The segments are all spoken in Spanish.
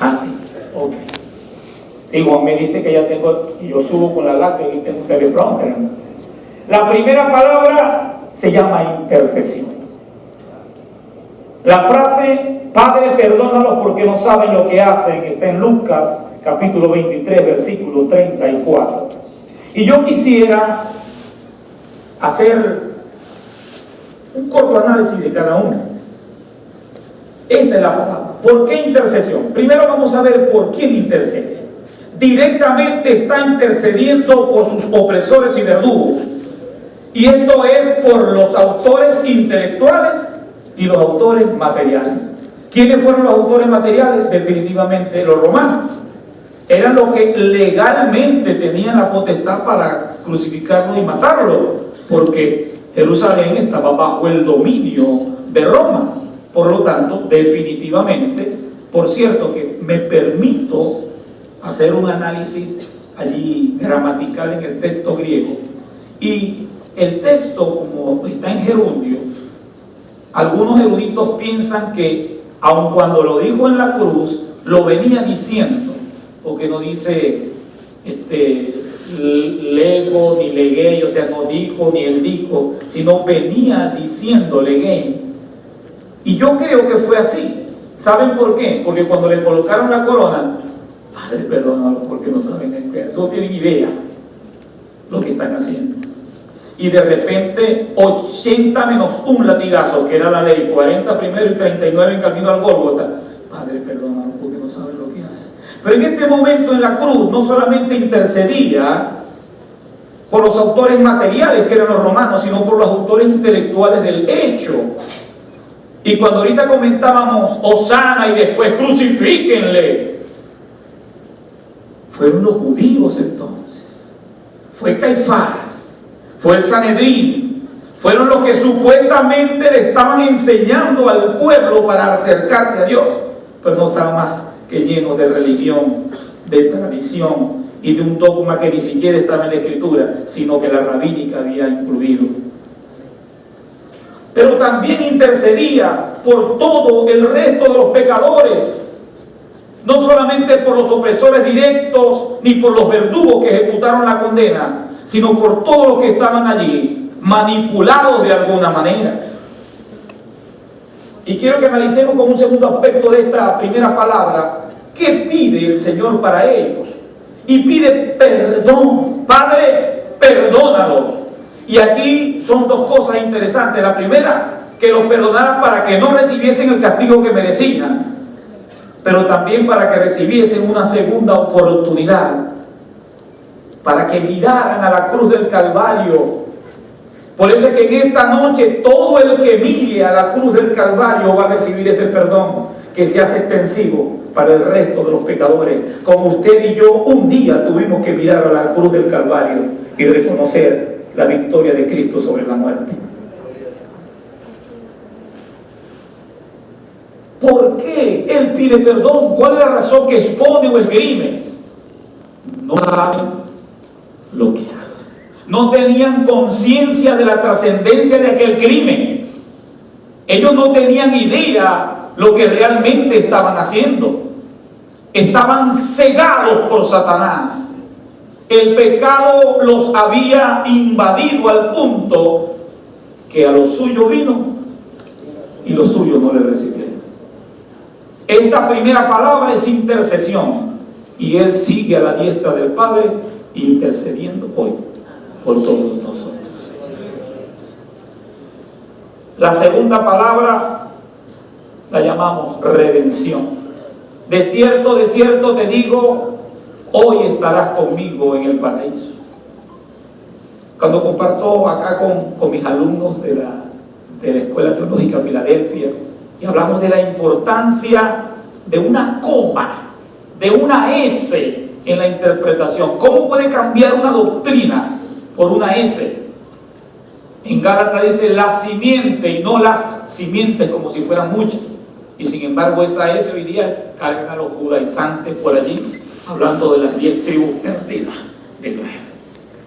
Ah, sí, ok. Sí, Juan me dice que ya tengo, y yo subo con la lata y tengo un teleprompter. La primera palabra se llama intercesión. La frase, Padre, perdónalos porque no saben lo que hacen, está en Lucas, capítulo 23, versículo 34. Y yo quisiera hacer un corto análisis de cada una. Esa es la palabra. ¿Por qué intercesión? Primero vamos a ver por quién intercede. Directamente está intercediendo por sus opresores y verdugos. Y esto es por los autores intelectuales y los autores materiales. ¿Quiénes fueron los autores materiales? Definitivamente los romanos. Eran los que legalmente tenían la potestad para crucificarlo y matarlo, porque Jerusalén estaba bajo el dominio de Roma. Por lo tanto, definitivamente, por cierto que me permito hacer un análisis allí gramatical en el texto griego, y el texto, como está en gerundio, algunos eruditos piensan que aun cuando lo dijo en la cruz, lo venía diciendo, porque no dice lego ni legué, o sea, no dijo ni él dijo, sino venía diciendo legué. Y yo creo que fue así. ¿Saben por qué? Porque cuando le colocaron la corona, Padre, perdónalos porque no saben el que no tienen idea lo que están haciendo. Y de repente 80 menos un latigazo, que era la ley, 40 primero y 39 en camino al Gólgota. Padre, perdónalos porque no saben lo que hacen. Pero en este momento en la cruz no solamente intercedía por los autores materiales, que eran los romanos, sino por los autores intelectuales del hecho. Y cuando ahorita comentábamos Hosana y después crucifíquenle, fueron los judíos entonces, fue Caifás, fue el Sanedrín, fueron los que supuestamente le estaban enseñando al pueblo para acercarse a Dios, pero no estaban más que llenos de religión, de tradición y de un dogma que ni siquiera estaba en la Escritura, sino que la rabínica había incluido. Pero también intercedía por todo el resto de los pecadores, no solamente por los opresores directos ni por los verdugos que ejecutaron la condena, sino por todos los que estaban allí, manipulados de alguna manera. Y quiero que analicemos como un segundo aspecto de esta primera palabra, ¿qué pide el Señor para ellos? Y pide perdón. Padre, perdónalos. Y aquí son dos cosas interesantes. La primera, que los perdonara para que no recibiesen el castigo que merecían, pero también para que recibiesen una segunda oportunidad, para que miraran a la cruz del Calvario. Por eso es que en esta noche todo el que mire a la cruz del Calvario va a recibir ese perdón que se hace extensivo para el resto de los pecadores, como usted y yo un día tuvimos que mirar a la cruz del Calvario y reconocer la victoria de Cristo sobre la muerte. ¿Por qué Él pide perdón? ¿Cuál es la razón que expone o esgrime? No saben lo que hacen. No tenían conciencia de la trascendencia de aquel crimen. Ellos no tenían idea lo que realmente estaban haciendo. Estaban cegados por Satanás. El pecado los había invadido al punto que a los suyos vino y los suyos no le recibieron. Esta primera palabra es intercesión, y Él sigue a la diestra del Padre intercediendo hoy por todos nosotros. La segunda palabra la llamamos redención. De cierto te digo, hoy estarás conmigo en el paraíso. Cuando comparto acá con mis alumnos de la Escuela Teológica Filadelfia, y hablamos de la importancia de una coma, de una S en la interpretación. ¿Cómo puede cambiar una doctrina por una S? En Gálatas dice la simiente y no las simientes como si fueran muchas. Y sin embargo esa S hoy día cargan a los judaizantes por allí, hablando de las 10 tribus perdidas de Israel.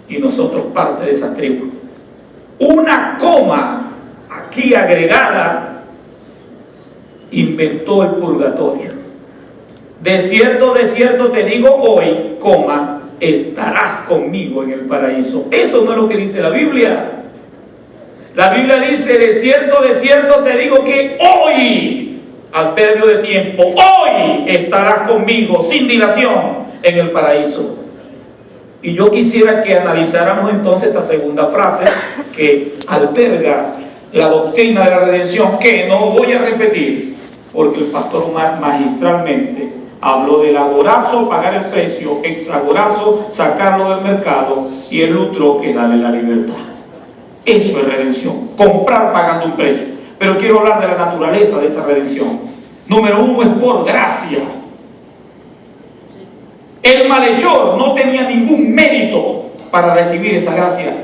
Y nosotros parte de esas tribus. Una coma aquí agregada inventó el purgatorio. de cierto te digo hoy, coma, estarás conmigo en el paraíso. Eso no es lo que dice la Biblia. La Biblia dice, de cierto te digo que hoy, al término de tiempo, hoy estarás conmigo sin dilación en el paraíso. Y yo quisiera que analizáramos entonces esta segunda frase que alberga la doctrina de la redención, que no voy a repetir, porque el pastor Omar magistralmente habló del agorazo, pagar el precio, exagorazo, sacarlo del mercado, y el otro que es darle la libertad. Eso es redención, comprar pagando un precio. Pero quiero hablar de la naturaleza de esa redención. Número uno, es por gracia. El malhechor no tenía ningún mérito para recibir esa gracia.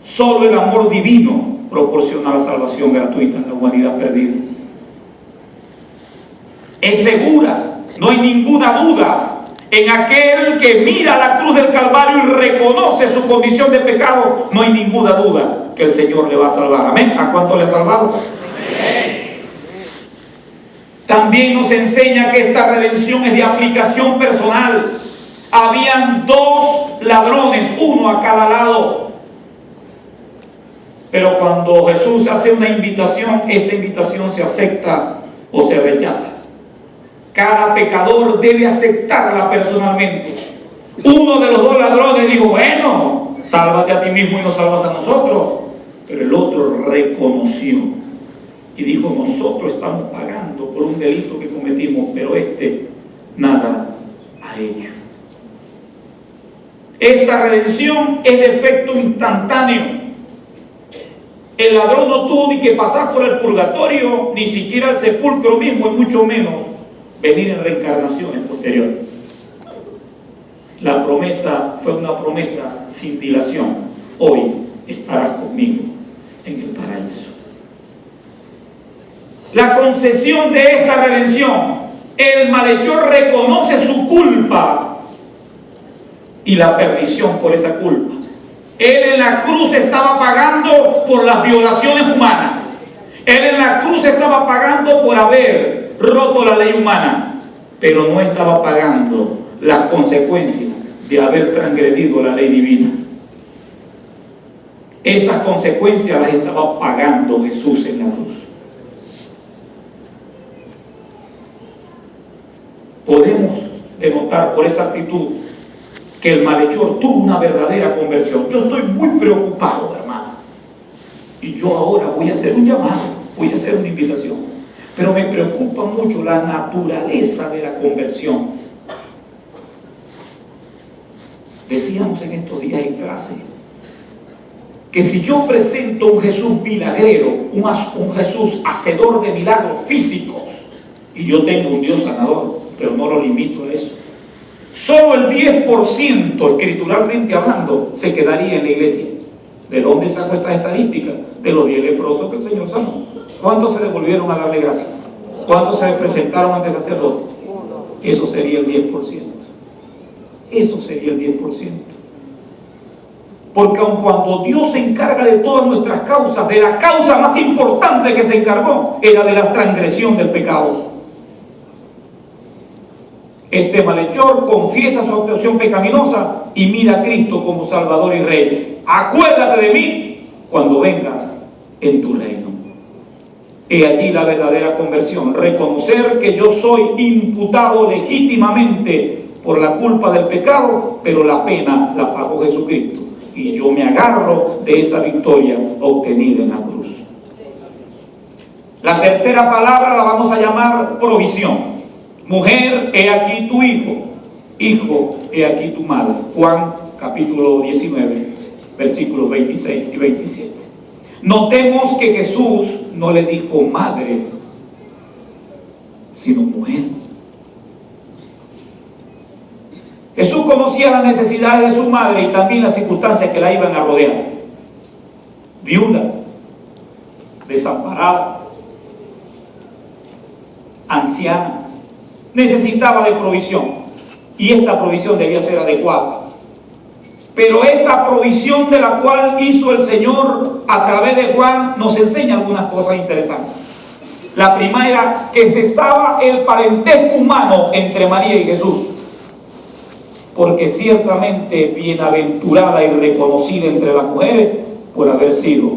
Solo el amor divino proporciona la salvación gratuita a la humanidad perdida. Es segura, no hay ninguna duda en aquel que mira la cruz del Calvario y reconoce su condición de pecado. No hay ninguna duda que el Señor le va a salvar. Amén. ¿A cuánto le ha salvado? Amén. También nos enseña que esta redención es de aplicación personal. Habían dos ladrones, uno a cada lado. Pero cuando Jesús hace una invitación, esta invitación se acepta o se rechaza. Cada pecador debe aceptarla personalmente. Uno de los dos ladrones dijo, bueno, sálvate a ti mismo y nos salvas a nosotros. Pero el otro reconoció y dijo, nosotros estamos pagando por un delito que cometimos, pero este nada ha hecho. Esta redención es de efecto instantáneo. El ladrón no tuvo ni que pasar por el purgatorio, ni siquiera el sepulcro mismo, y mucho menos venir en reencarnaciones posteriores. La promesa fue una promesa sin dilación. Hoy estarás conmigo en el paraíso. La concesión de esta redención, el malhechor reconoce su culpa y la perdición por esa culpa. Él en la cruz estaba pagando por las violaciones humanas. Él en la cruz estaba pagando por haber roto la ley humana, pero no estaba pagando las consecuencias de haber transgredido la ley divina. Esas consecuencias las estaba pagando Jesús en la cruz. Podemos denotar por esa actitud que el malhechor tuvo una verdadera conversión. Yo estoy muy preocupado, hermano, y yo ahora voy a hacer un llamado, voy a hacer una invitación, pero me preocupa mucho la naturaleza de la conversión. Decíamos en estos días en clase que si yo presento un Jesús milagrero, un Jesús hacedor de milagros físicos, y yo tengo un Dios sanador, pero no lo limito a eso, solo el 10%, escrituralmente hablando, se quedaría en la iglesia. ¿De dónde saco estas estadísticas? De los 10 leprosos que el Señor sanó. ¿Cuántos se devolvieron a darle gracia? ¿Cuántos se presentaron ante el sacerdote? Eso sería el 10%. Eso sería el 10%. Porque aun cuando Dios se encarga de todas nuestras causas, de la causa más importante que se encargó era de la transgresión del pecado. Este malhechor confiesa su actuación pecaminosa y mira a Cristo como Salvador y Rey. Acuérdate de mí cuando vengas en tu reino. He allí la verdadera conversión. Reconocer que yo soy imputado legítimamente por la culpa del pecado, pero la pena la pagó Jesucristo. Y yo me agarro de esa victoria obtenida en la cruz. La tercera palabra la vamos a llamar provisión. Mujer, he aquí tu hijo. Hijo, he aquí tu madre. Juan capítulo 19, versículos 26 y 27. Notemos que Jesús no le dijo madre, sino mujer. Jesús conocía las necesidades de su madre y también las circunstancias que la iban a rodear. Viuda, desamparada, anciana, necesitaba de provisión, y esta provisión debía ser adecuada. Pero esta provisión de la cual hizo el Señor a través de Juan nos enseña algunas cosas interesantes. La primera, que cesaba el parentesco humano entre María y Jesús, porque ciertamente bienaventurada y reconocida entre las mujeres por haber sido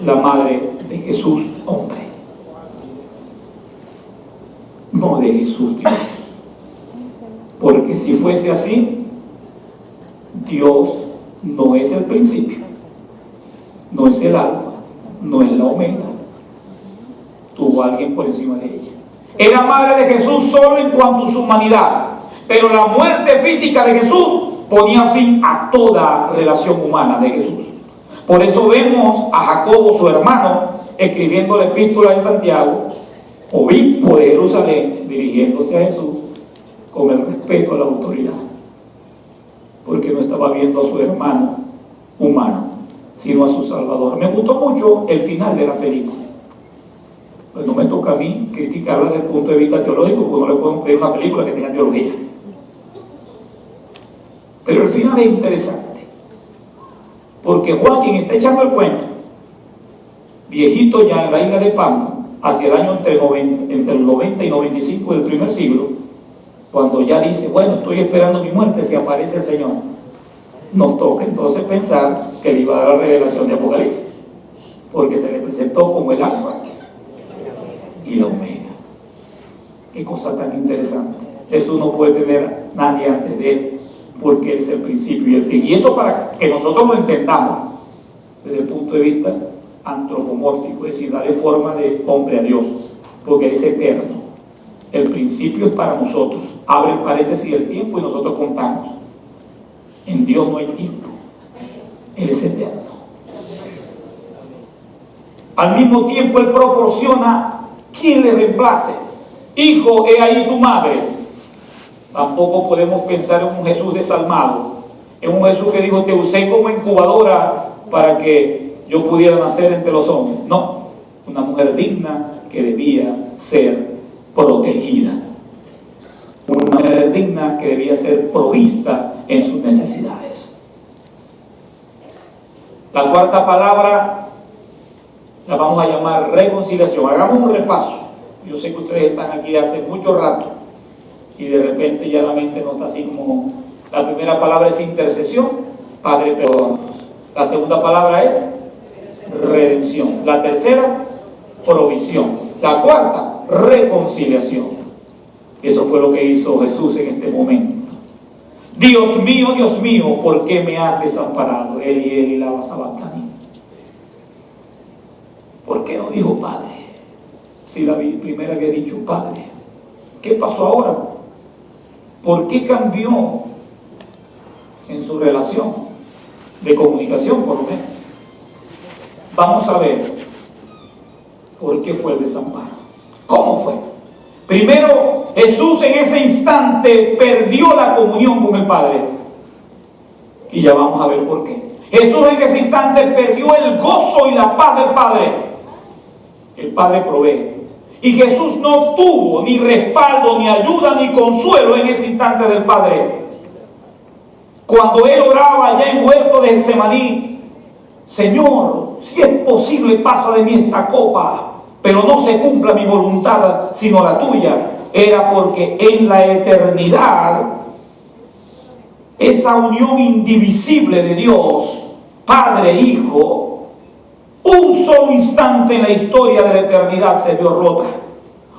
la madre de Jesús hombre, no de Jesús Dios. Porque si fuese así, Dios no es el principio, no es el alfa, no es la omega. Tuvo alguien por encima de ella. Era madre de Jesús solo en cuanto a su humanidad, pero la muerte física de Jesús ponía fin a toda relación humana de Jesús. Por eso vemos a Jacobo, su hermano, escribiendo la epístola de Santiago, obispo de Jerusalén, dirigiéndose a Jesús con el respeto a la autoridad, porque no estaba viendo a su hermano humano, sino a su Salvador. Me gustó mucho el final de la película. Pues no me toca a mí criticarla desde el punto de vista teológico, porque no le puedo pedir una película que tenga teología. Pero el final es interesante, porque Juan, quien está echando el cuento, viejito ya en la isla de Pan, hacia el año entre el 90 y 95 del primer siglo, cuando ya dice, bueno, estoy esperando mi muerte si aparece el Señor, nos toca entonces pensar que le iba a dar la revelación de Apocalipsis, porque se le presentó como el alfa y la omega. Qué cosa tan interesante. Eso no puede tener nadie antes de él, porque él es el principio y el fin. Y eso para que nosotros lo entendamos desde el punto de vista antropomórfico, es decir, darle forma de hombre a Dios, porque él es eterno. El principio es para nosotros. Abre el paréntesis del tiempo y nosotros contamos. En Dios no hay tiempo. Él es eterno. Al mismo tiempo él proporciona quien le reemplace. Hijo, he ahí tu madre. Tampoco podemos pensar en un Jesús desalmado, en un Jesús que dijo, te usé como incubadora para que yo pudiera nacer entre los hombres. No, una mujer digna que debía ser protegida, una mujer digna que debía ser provista en sus necesidades. La cuarta palabra la vamos a llamar reconciliación. Hagamos un repaso. Yo sé que ustedes están aquí hace mucho rato y de repente ya la mente no está así como... La primera palabra es intercesión. Padre, perdónanos. La segunda palabra es redención. La tercera, provisión. La cuarta, reconciliación. Eso fue lo que hizo Jesús en este momento. Dios mío, ¿por qué me has desamparado? Eli lama sabactani. ¿Por qué no dijo Padre? Si la primera había dicho Padre. ¿Qué pasó ahora? ¿Por qué cambió en su relación de comunicación, por lo menos? Vamos a ver por qué fue el desamparo. ¿Cómo fue? Primero, Jesús en ese instante perdió la comunión con el Padre. Y ya vamos a ver por qué. Jesús en ese instante perdió el gozo y la paz del Padre. El Padre provee. Y Jesús no tuvo ni respaldo, ni ayuda, ni consuelo en ese instante del Padre. Cuando él oraba allá en huerto de Getsemaní, Señor, si es posible, pasa de mí esta copa, pero no se cumpla mi voluntad, sino la tuya. Era porque en la eternidad, esa unión indivisible de Dios, Padre e Hijo, un solo instante en la historia de la eternidad se vio rota.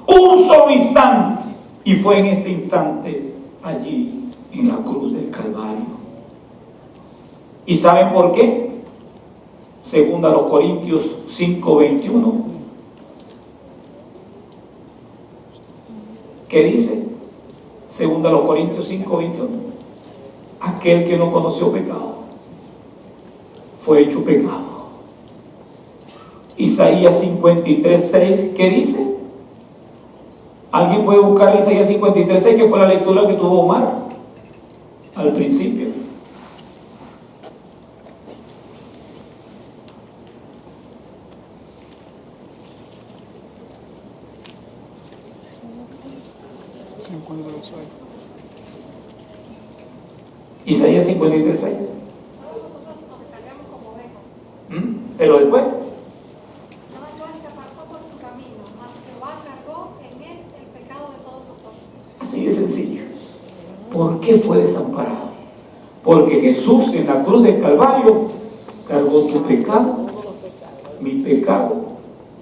Un solo instante. Y fue en este instante allí en la cruz del Calvario. ¿Y saben por qué? Según a los Corintios 5:21. ¿Qué dice? Según a los Corintios 5:21. Aquel que no conoció pecado fue hecho pecado. Isaías 53:6, ¿qué dice? ¿Alguien puede buscar Isaías 53:6, que fue la lectura que tuvo Omar al principio? Isaías 53:6. Pero después Así de sencillo. ¿Por qué fue desamparado? Porque Jesús en la cruz del Calvario cargó tu pecado, mi pecado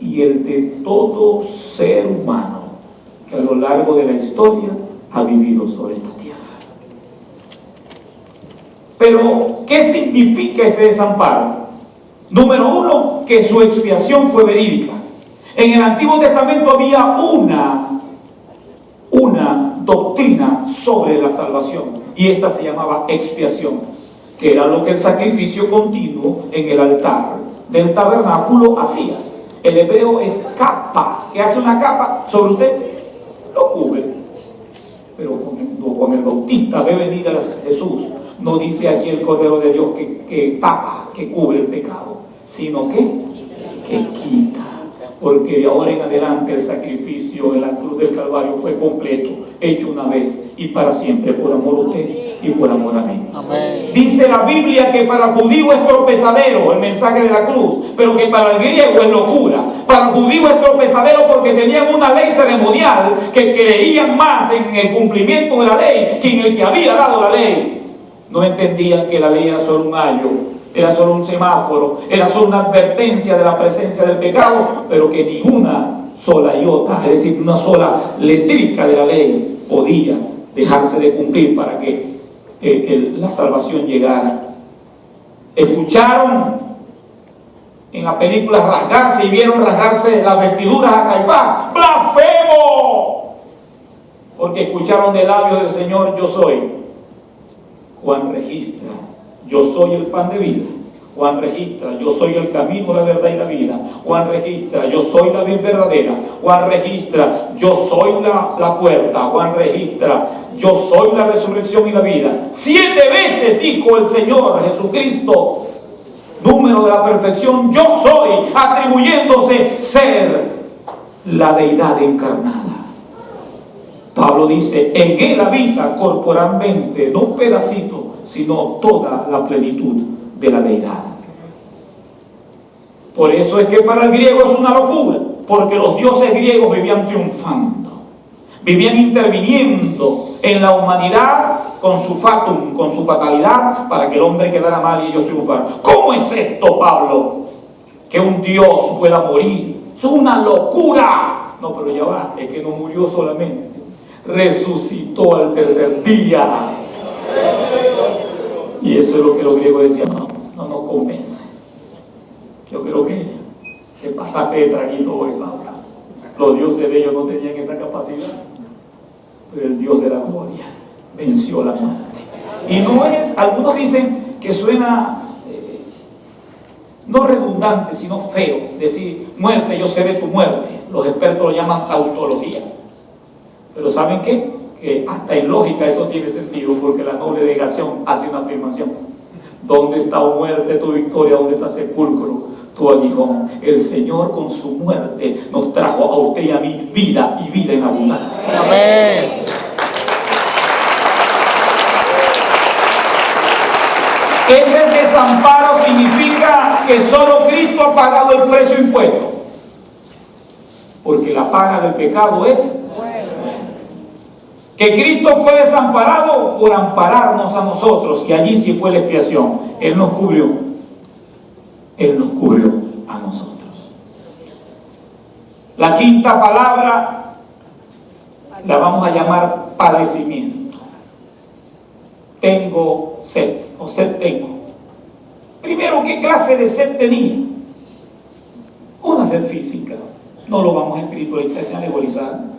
y el de todo ser humano que a lo largo de la historia ha vivido sobre esta tierra. Pero, ¿qué significa ese desamparo? Número uno, que su expiación fue verídica. En el Antiguo Testamento había una doctrina sobre la salvación, y esta se llamaba expiación, que era lo que el sacrificio continuo en el altar del tabernáculo hacía. El hebreo es capa, que hace una capa sobre usted, lo cubre. Pero cuando Juan el Bautista ve venir a Jesús, no dice aquí el Cordero de Dios que tapa, que cubre el pecado, sino que quita. Porque de ahora en adelante el sacrificio en la cruz del Calvario fue completo, hecho una vez y para siempre, por amor a usted y por amor a mí. Amén. Dice la Biblia que para el judío es tropezadero el mensaje de la cruz, pero que para el griego es locura. Para el judío es tropezadero porque tenían una ley ceremonial que creían más en el cumplimiento de la ley que en el que había dado la ley. No entendían que la ley era solo un ayo, era solo un semáforo, era solo una advertencia de la presencia del pecado, pero que ni una sola iota, es decir, una sola letrica de la ley podía dejarse de cumplir para que la salvación llegara. Escucharon en la película rasgarse y vieron rasgarse las vestiduras a Caifás. ¡Blasfemo! Porque escucharon de labios del Señor: yo soy. Juan registra: yo soy el pan de vida. Juan registra: yo soy el camino, la verdad y la vida. Juan registra: yo soy la vid verdadera. Juan registra: yo soy la puerta. Juan registra: yo soy la resurrección y la vida. 7 veces dijo el Señor Jesucristo, número de la perfección, yo soy, atribuyéndose ser la deidad encarnada. Pablo dice: en él habita corporalmente, no un pedacito, sino toda la plenitud de la deidad. Por eso es que para el griego es una locura, porque los dioses griegos vivían triunfando, vivían interviniendo en la humanidad con su fatum, con su fatalidad, para que el hombre quedara mal y ellos triunfaran. ¿Cómo es esto, Pablo? Que un Dios pueda morir. Es una locura. No, pero ya va, es que no murió solamente, resucitó al tercer día. Y eso es lo que los griegos decían: no nos convence. Yo creo que pasaste de traguito hoy, Pablo. Los dioses de ellos no tenían esa capacidad, pero el Dios de la gloria venció la muerte. Y no es, algunos dicen que suena no redundante, sino feo decir: muerte, yo seré tu muerte. Los expertos lo llaman tautología. Pero ¿saben qué? Que hasta en lógica eso tiene sentido, porque la noble negación hace una afirmación: ¿dónde está, oh muerte, tu victoria? ¿Dónde está, sepulcro, tu aguijón? El Señor con su muerte nos trajo a usted y a mí vida, y vida en abundancia. Amén. Este desamparo significa que solo Cristo ha pagado el precio impuesto, porque la paga del pecado es que Cristo fue desamparado por ampararnos a nosotros, y allí sí fue la expiación. Él nos cubrió a nosotros. La quinta palabra la vamos a llamar padecimiento. Tengo sed, o sed tengo. Primero, ¿qué clase de sed tenía? Una sed física. No lo vamos a espiritualizar ni a alegorizar.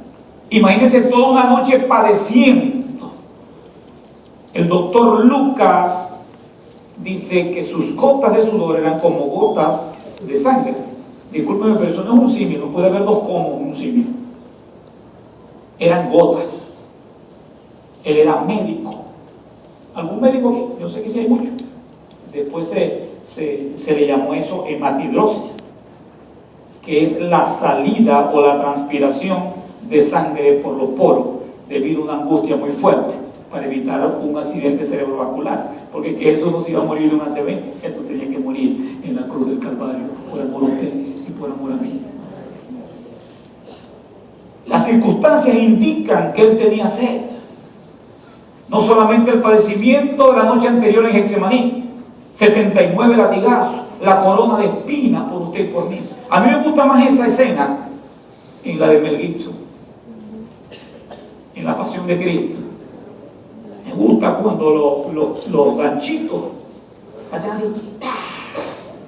Imagínense toda una noche padeciendo. El doctor Lucas dice que sus gotas de sudor eran como gotas de sangre. Discúlpeme, pero eso no es un símil, no puede haber dos como un símil. Eran gotas. Él era médico. ¿Algún médico aquí? Yo sé que sí hay muchos. Después se le llamó eso hematidrosis, que es la salida o la transpiración de sangre por los poros debido a una angustia muy fuerte, para evitar un accidente cerebrovascular, porque que Jesús no se iba a morir de un ACV, Jesús tenía que morir en la cruz del Calvario por amor a usted y por amor a mí. La Las circunstancias indican que él tenía sed. No solamente el padecimiento de la noche anterior en Getsemaní, 79 latigazos, la corona de espinas por usted y por mí. A mí me gusta más esa escena en la de Mel Gibson, en la Pasión de Cristo. Me gusta cuando los ganchitos hacen así,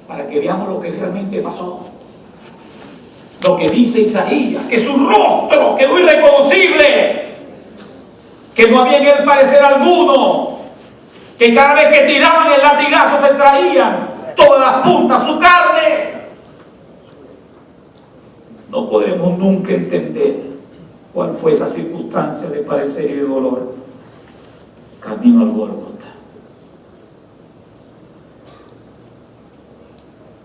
para que veamos lo que realmente pasó. Lo que dice Isaías, que su rostro quedó irreconocible, que no había en él parecer alguno, que cada vez que tiraban el latigazo se traían todas las puntas su carne. No podremos nunca entender cuál fue esa circunstancia de padecer y de dolor. Camino al Gólgota.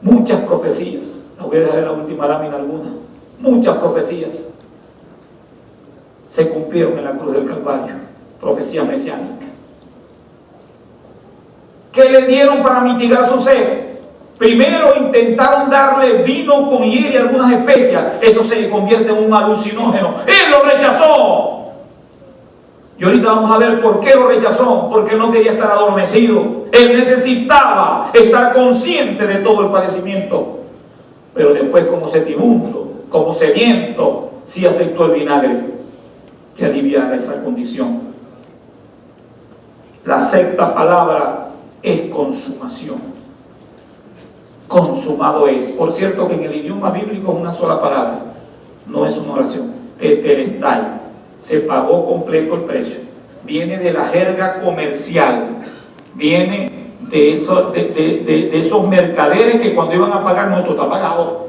Muchas profecías. La voy a dejar en la última lámina algunas. Muchas profecías se cumplieron en la cruz del Calvario. Profecía mesiánica. ¿Qué le dieron para mitigar su sed? Primero intentaron darle vino con hiel y algunas especias. Eso se convierte en un alucinógeno. Él lo rechazó. Y ahorita vamos a ver por qué lo rechazó. Porque él no quería estar adormecido. Él necesitaba estar consciente de todo el padecimiento. Pero después, como sedibundo, como sediento, sí aceptó el vinagre que aliviara esa condición. La sexta palabra es consumación. Consumado es. Por cierto que en el idioma bíblico es una sola palabra. No es una oración. Tetelestai. Se pagó completo el precio. Viene de la jerga comercial. Viene de esos mercaderes que cuando iban a pagar, no, esto está pagado.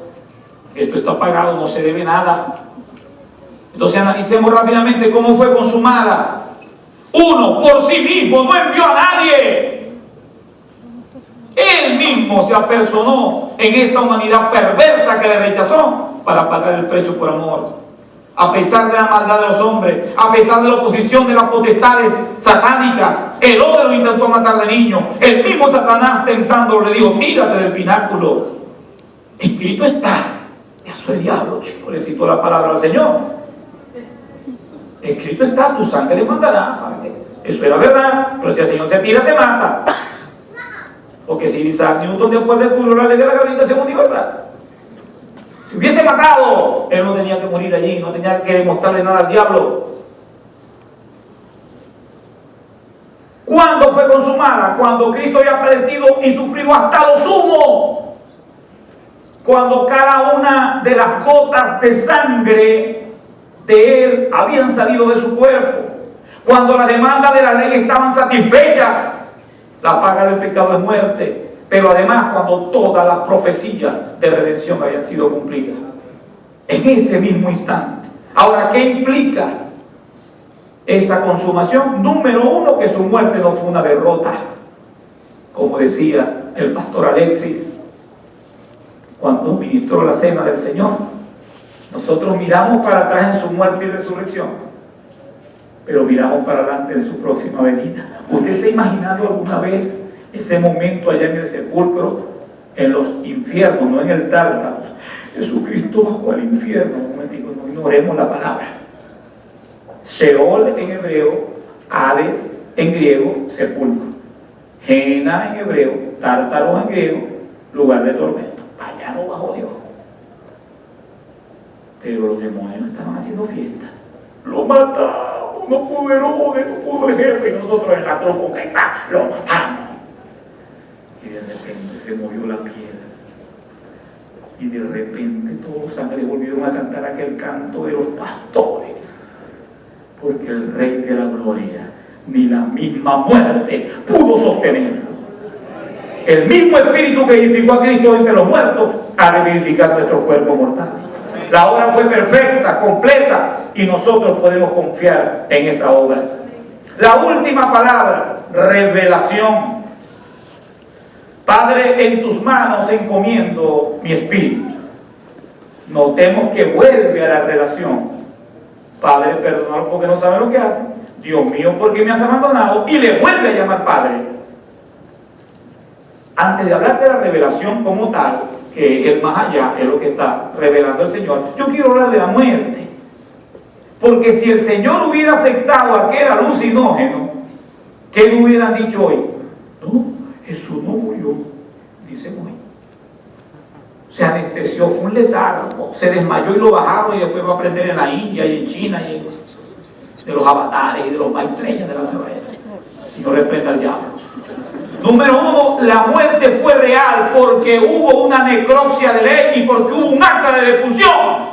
Esto está pagado, no se debe nada. Entonces analicemos rápidamente cómo fue consumada. Uno, por sí mismo, no envió a nadie. Él mismo se apersonó en esta humanidad perversa que le rechazó para pagar el precio por amor. A pesar de la maldad de los hombres, a pesar de la oposición de las potestades satánicas, Herodes lo intentó matar de niño. El mismo Satanás tentándolo le dijo, tírate del pináculo. Escrito está. Eso es diablo, chico, le citó la palabra al Señor. Escrito está, tu sangre le mandará. Eso era verdad, pero si el Señor se tira, se mata. Porque si Isaac Newton después descubrió la ley de la gravitación universal, si hubiese matado, él no tenía que morir allí, no tenía que demostrarle nada al diablo. ¿Cuándo fue consumada? Cuando Cristo había padecido y sufrido hasta lo sumo. Cuando cada una de las gotas de sangre de él habían salido de su cuerpo. Cuando las demandas de la ley estaban satisfechas. La paga del pecado es muerte. Pero además cuando todas las profecías de redención habían sido cumplidas. En ese mismo instante. Ahora, ¿qué implica esa consumación? Número uno, que su muerte no fue una derrota. Como decía el pastor Alexis cuando ministró la cena del Señor. Nosotros miramos para atrás en su muerte y resurrección, pero miramos para adelante en su próxima venida. ¿Usted se ha imaginado alguna vez ese momento allá en el sepulcro, en los infiernos, no en el Tártaro? Jesucristo bajó al infierno. Un momentico, no ignoremos la palabra. Sheol en hebreo, Hades en griego, sepulcro. Jena en hebreo, Tártaro en griego, lugar de tormento. Allá no bajó Dios. Pero los demonios estaban haciendo fiesta. Lo matamos, no pudo Herodes, no pudo el jefe, y nosotros en la cruz con que está, lo matamos. Y de repente se movió la piedra. Y de repente todos los ángeles volvieron a cantar aquel canto de los pastores. Porque el Rey de la Gloria, ni la misma muerte pudo sostenerlo. El mismo Espíritu que vivificó a Cristo entre los muertos ha de vivificar nuestro cuerpo mortal. La obra fue perfecta, completa, y nosotros podemos confiar en esa obra. La última palabra, revelación. Padre, en tus manos encomiendo mi espíritu. Notemos que vuelve a la relación. Padre, perdónalo porque no sabe lo que hace. Dios mío, ¿por qué me has abandonado? Y le vuelve a llamar Padre. Antes de hablar de la revelación como tal, que es el más allá, es lo que está revelando el Señor, yo quiero hablar de la muerte. Porque si el Señor hubiera aceptado aquel alucinógeno, ¿qué le hubieran dicho hoy? No, Jesús no murió, dicen hoy. Se anestesió, fue un letargo, se desmayó y lo bajaron y después va a aprender en la India y en China y de los avatares y de los maitreya de la nueva era. Si no reprenda al diablo. Número uno, la muerte fue real porque hubo una necropsia de ley y porque hubo un acta de defunción.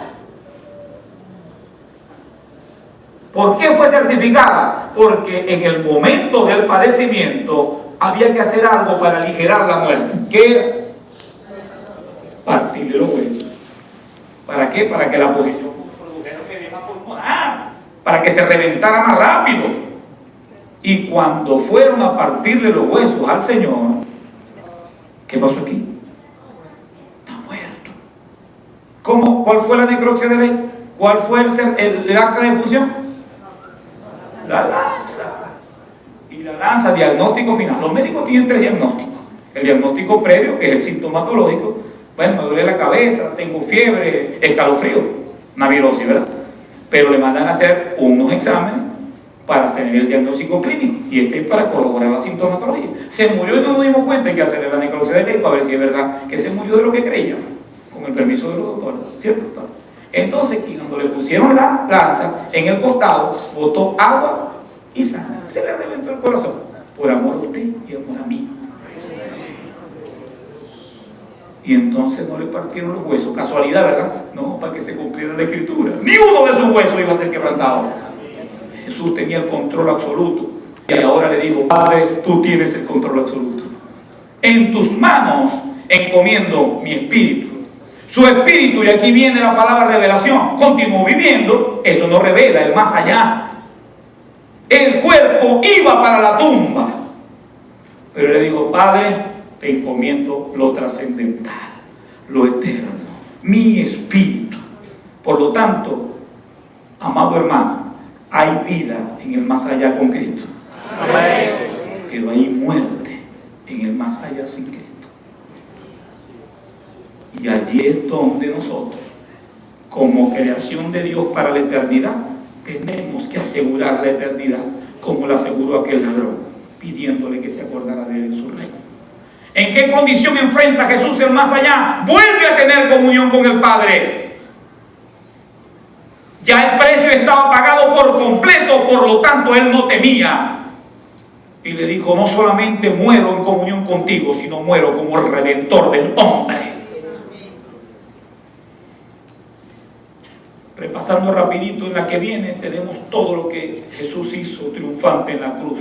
¿Por qué fue certificada? Porque en el momento del padecimiento había que hacer algo para aligerar la muerte. ¿Qué? Partirle los huesos. ¿Para qué? Para que la posición produjera un edema pulmonar, para que se reventara más rápido. Y cuando fueron a partirle los huesos al Señor, ¿qué pasó aquí? Está muerto. ¿Cómo? ¿Cuál fue la necropsia de ley? ¿Cuál fue el acta de defunción? La lanza. Y la lanza, diagnóstico final. Los médicos tienen 3 diagnósticos. El diagnóstico previo, que es el sintomatológico. Bueno, me duele la cabeza, tengo fiebre, escalofrío, una virosis, ¿verdad? Pero le mandan a hacer unos exámenes para tener el diagnóstico clínico. Y este es para corroborar la sintomatología. Se murió y no nos dimos cuenta, hay que hacerle la necropsia de ley para ver si es verdad que se murió de lo que creíamos, con el permiso de los doctores, ¿cierto? Entonces, cuando le pusieron la lanza en el costado, botó agua y sangre. Se le reventó el corazón. Por amor a usted y amor a mí. Y entonces no le partieron los huesos. Casualidad, ¿verdad? No, para que se cumpliera la escritura. Ni uno de sus huesos iba a ser quebrantado. Jesús tenía el control absoluto. Y ahora le dijo: Padre, tú tienes el control absoluto. En tus manos encomiendo mi espíritu. Su espíritu, y aquí viene la palabra revelación, continuó viviendo. Eso no revela el más allá. El cuerpo iba para la tumba. Pero le digo: Padre, te encomiendo lo trascendental, lo eterno, mi espíritu. Por lo tanto, amado hermano, hay vida en el más allá con Cristo. Amén. Pero hay muerte en el más allá sin Cristo. Y allí es donde nosotros, como creación de Dios para la eternidad, tenemos que asegurar la eternidad, como la aseguró aquel ladrón, pidiéndole que se acordara de él en su reino. ¿En qué condición enfrenta Jesús el más allá? Vuelve a tener comunión con el Padre. Ya el precio estaba pagado por completo, por lo tanto él no temía. Y le dijo: no solamente muero en comunión contigo, sino muero como el Redentor del hombre. Repasando rapidito en la que viene, tenemos todo lo que Jesús hizo triunfante en la cruz.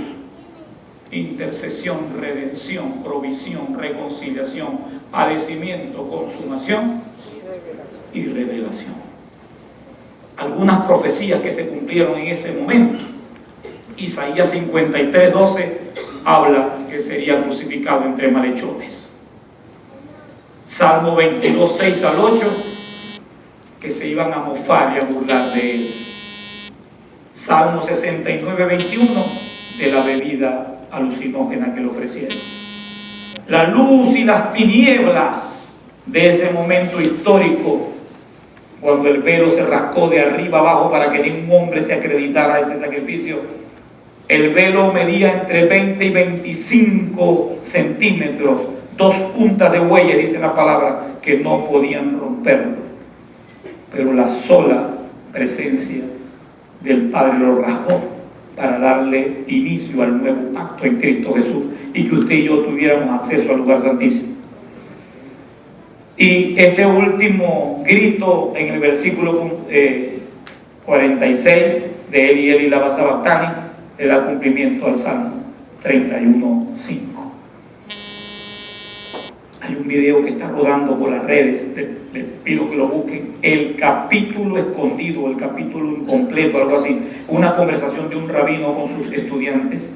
Intercesión, redención, provisión, reconciliación, padecimiento, consumación y revelación. Algunas profecías que se cumplieron en ese momento. Isaías 53:12 habla que sería crucificado entre malhechores. Salmo 22:6 al 8, que se iban a mofar y a burlar de él. Salmo 69:21, de la bebida alucinógena que le ofrecieron. La luz y las tinieblas de ese momento histórico, cuando el velo se rascó de arriba abajo para que ningún hombre se acreditara a ese sacrificio. El velo medía entre 20 y 25 centímetros, 2 puntas de huella, dice la palabra, que no podían romperlo. Pero la sola presencia del Padre lo rasgó para darle inicio al nuevo pacto en Cristo Jesús y que usted y yo tuviéramos acceso al lugar santísimo. Y ese último grito en el versículo 46 de Eli Eli lama sabactani le da cumplimiento al Salmo 31:5. Hay un video que está rodando por las redes, les pido que lo busquen, el capítulo escondido, el capítulo incompleto, algo así, una conversación de un rabino con sus estudiantes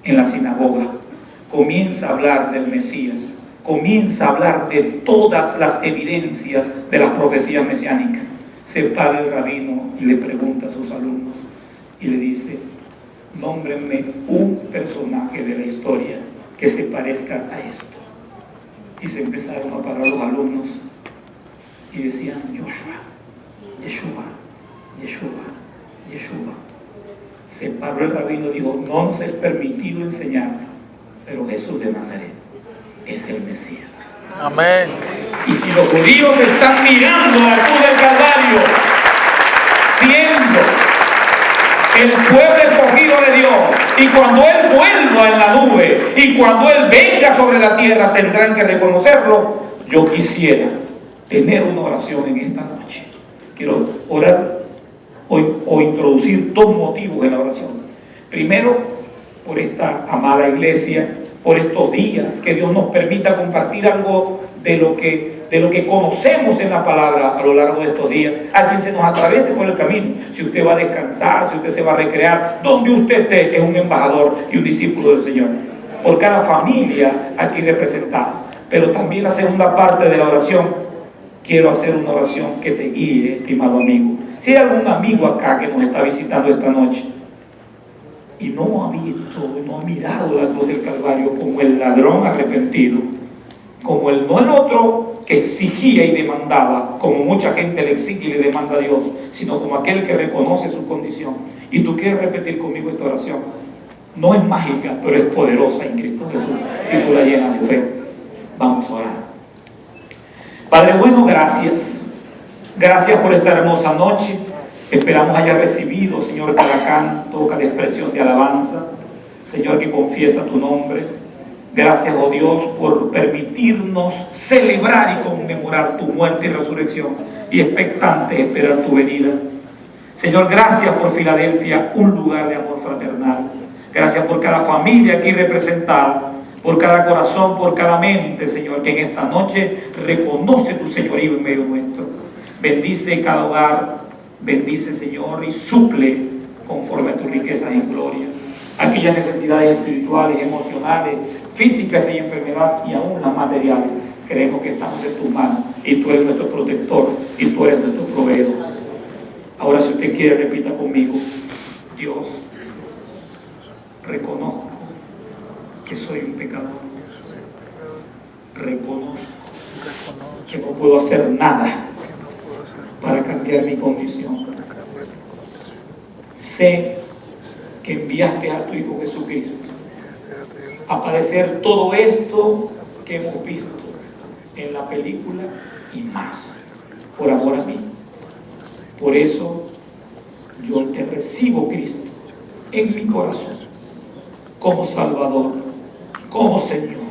en la sinagoga. Comienza a hablar del Mesías, comienza a hablar de todas las evidencias de las profecías mesiánicas. Se para el rabino y le pregunta a sus alumnos y le dice: nómbrenme un personaje de la historia que se parezca a esto. Y se empezaron a parar los alumnos y decían: Joshua, Yeshua, Yeshua, Yeshua. Se paró el rabino y dijo: no nos es permitido enseñar, pero Jesús de Nazaret es el Mesías. Amén. Y si los judíos están mirando a la cruz del Calvario, siendo el pueblo escogido de Dios, y cuando Él vuelva en la nube, y cuando Él venga sobre la tierra, tendrán que reconocerlo. Yo quisiera tener una oración en esta noche. Quiero orar o introducir dos motivos en la oración. Primero, por esta amada iglesia, por estos días, que Dios nos permita compartir algo de lo que conocemos en la palabra a lo largo de estos días, a quien se nos atraviese por el camino. Si usted va a descansar, si usted se va a recrear, donde usted esté, es un embajador y un discípulo del Señor. Por cada familia aquí representada. Pero también la segunda parte de la oración, quiero hacer una oración que te guíe, estimado amigo. Si hay algún amigo acá que nos está visitando esta noche y no ha visto, no ha mirado la cruz del Calvario como el ladrón arrepentido, como el no el otro que exigía y demandaba, como mucha gente le exige y le demanda a Dios, sino como aquel que reconoce su condición. Y tú quieres repetir conmigo esta oración. No es mágica, pero es poderosa en Cristo Jesús, si tú la llenas de fe. Vamos a orar. Padre bueno, gracias. Gracias por esta hermosa noche. Esperamos haya recibido, Señor, cada canto, cada expresión de alabanza. Señor, que confiesa tu nombre. Gracias, oh Dios, por permitirnos celebrar y conmemorar tu muerte y resurrección, y expectantes esperar tu venida. Señor, gracias por Filadelfia, un lugar de amor fraternal. Gracias por cada familia aquí representada, por cada corazón, por cada mente, Señor, que en esta noche reconoce tu señorío en medio nuestro. Bendice cada hogar, bendice, Señor, y suple conforme a tus riquezas en gloria aquellas necesidades espirituales, emocionales, físicas y enfermedad, y aún las materiales. Creemos que estamos en tus manos, y tú eres nuestro protector, y tú eres nuestro proveedor. Ahora, si usted quiere, repita conmigo: Dios, reconozco que soy un pecador. Reconozco que no puedo hacer nada para cambiar mi condición. Sé que enviaste a tu Hijo Jesucristo a padecer todo esto que hemos visto en la película y más, por amor a mí. Por eso yo te recibo, Cristo, en mi corazón como Salvador, como Señor.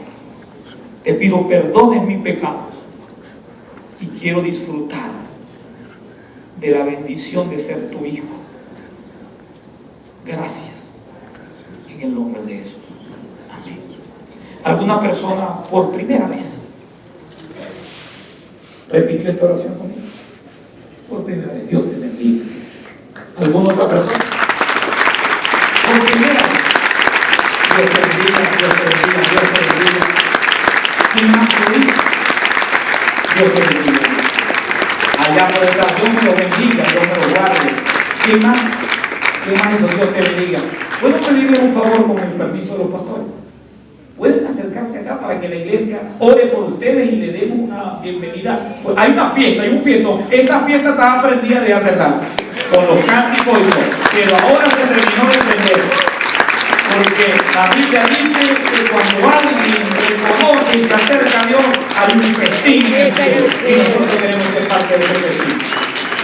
Te pido perdón en mis pecados y quiero disfrutar de la bendición de ser tu Hijo. Gracias, en el nombre de Jesús. Amén. ¿Alguna persona por primera vez repitió esta oración conmigo? Por primera vez. Dios te bendiga. ¿Alguna otra persona? Por primera vez. Dios te bendiga, Dios te bendiga, Dios te bendiga. ¿Quién más lo dice? Dios te bendiga. Allá por detrás, Dios me lo bendiga, Dios me lo guarde. ¿Quién más? ¿Qué más eso? Dios te bendiga. ¿Puedo pedirle un favor con el permiso de los pastores? Pueden acercarse acá para que la iglesia ore por ustedes y le demos una bienvenida. Hay una fiesta, hay un fiestón. Esta fiesta estaba prendida de hace rato, con los cánticos y todo, pero ahora se terminó de prender, porque la Biblia dice que cuando alguien reconoce y se acerca a Dios, hay un festín en el cielo, y nosotros queremos ser parte de ese festín.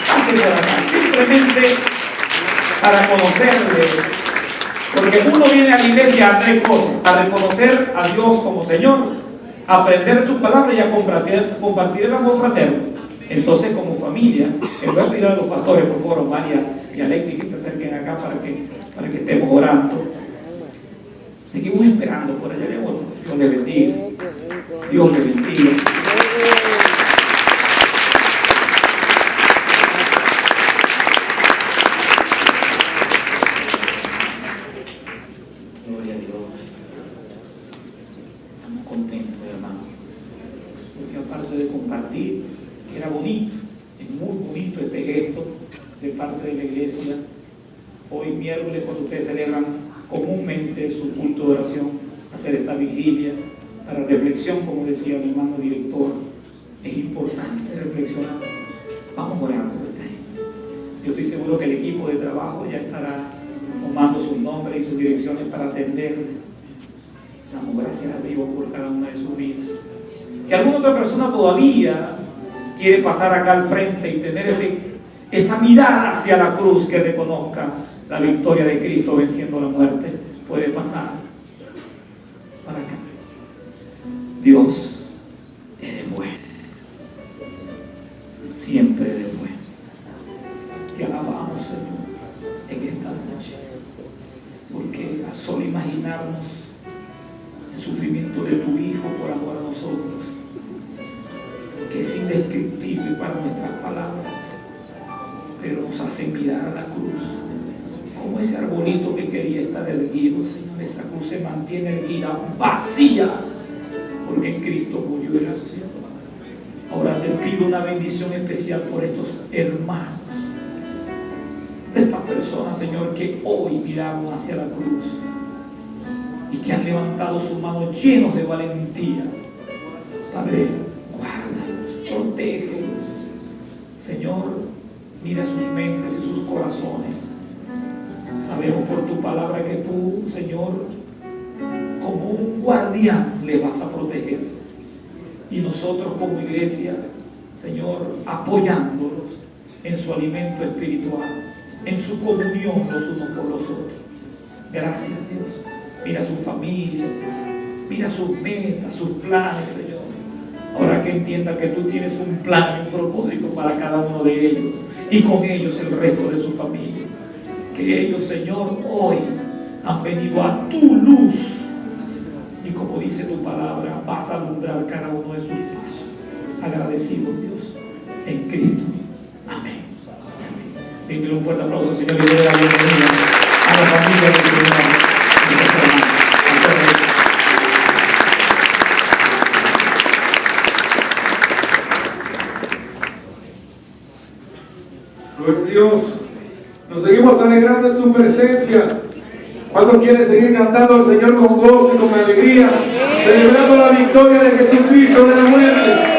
Pase por acá, simplemente para conocerles, porque uno viene a la iglesia a tres cosas: a reconocer a Dios como Señor, a aprender su palabra y a compartir el amor fraterno. Entonces, como familia, voy a pedir a los pastores, por favor, María y Alexis, que se acerquen acá para que estemos orando. Seguimos esperando por allá de otro. Dios le bendiga. Dios le bendiga. Gloria a Dios. Estamos contentos, hermanos, porque aparte de compartir, era bonito, es muy bonito este gesto de parte de la iglesia. Hoy miércoles, cuando ustedes celebran comúnmente su culto de oración, hacer esta vigilia para reflexión, como decía mi hermano director, es importante reflexionar. Vamos orando desde ahí. Yo estoy seguro que el equipo de trabajo ya estará tomando sus nombres y sus direcciones para atender. Damos gracias a Dios por cada una de sus vidas. Si alguna otra persona todavía quiere pasar acá al frente y tener esa mirada hacia la cruz, que reconozca la victoria de Cristo venciendo la muerte, puede pasar para acá. Dios es bueno, siempre es bueno. Te alabamos, Señor, en esta noche, porque a solo imaginarnos el sufrimiento de tu Hijo por amor a nosotros, que es indescriptible para nuestras palabras, pero nos hace mirar a la cruz como ese arbolito que quería estar erguido, Señor. Esa cruz se mantiene erguida, vacía, porque en Cristo murió y resucitó. Ahora te pido una bendición especial por estos hermanos, estas personas, Señor, que hoy miraron hacia la cruz y que han levantado sus manos llenos de valentía. Padre, guárdalos, protégelos. Señor, mira sus mentes y sus corazones. Sabemos por tu palabra que tú, Señor, como un guardián les vas a proteger. Y nosotros como iglesia, Señor, apoyándolos en su alimento espiritual, en su comunión los unos por los otros. Gracias, Dios. Mira sus familias, mira sus metas, sus planes, Señor. Ahora que entienda que tú tienes un plan y un propósito para cada uno de ellos, y con ellos el resto de su familia. Que ellos, Señor, hoy han venido a tu luz, y como dice tu palabra, vas a alumbrar cada uno de sus pasos. Agradecidos, Dios, en Cristo. Amén. Denle un fuerte aplauso, Señor, y le doy la bienvenida a la familia del Señor. Gloria a Dios. Nos seguimos alegrando en su presencia. ¿Cuántos quieren seguir cantando al Señor con gozo y con alegría, celebrando la victoria de Jesucristo de la muerte?